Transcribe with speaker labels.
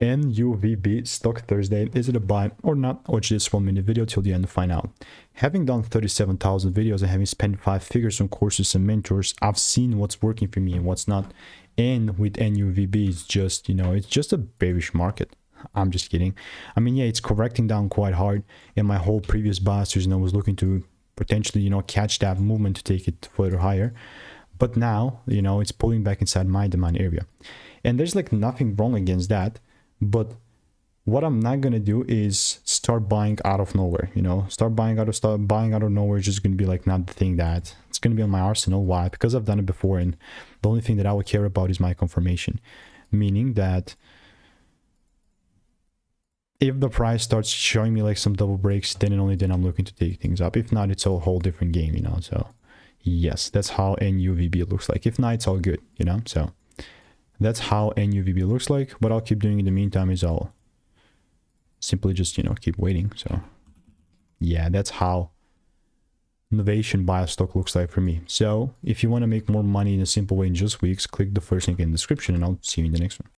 Speaker 1: NUVB Stock Thursday. Is it a buy or not? Watch this 1-minute video till the end to find out. Having done 37,000 videos and having spent 5 figures on courses and mentors, I've seen what's working for me and what's not. And with NUVB, it's just, you know, it's just a bearish market. I'm just kidding. I mean, yeah, it's correcting down quite hard. And my whole previous bias, you know, was looking to potentially, you know, catch that movement to take it further higher. But now, you know, it's pulling back inside my demand area. And there's like nothing wrong against that. But what I'm not going to do is start buying out of nowhere, you know, start buying out of nowhere is just going to be like not the thing that it's going to be on my arsenal. Why? Because I've done it before. And the only thing that I would care about is my confirmation, meaning that if the price starts showing me like some double breaks, then and only then I'm looking to take things up. If not, it's a whole different game, you know. So yes, that's how NUVB looks like. If not, it's all good, you know. So that's how NUVB looks like. What I'll keep doing in the meantime is I'll simply just, you know, keep waiting. So yeah, that's how Nuvation Bio stock looks like for me. So if you want to make more money in a simple way in just weeks, click the first link in the description and I'll see you in the next one.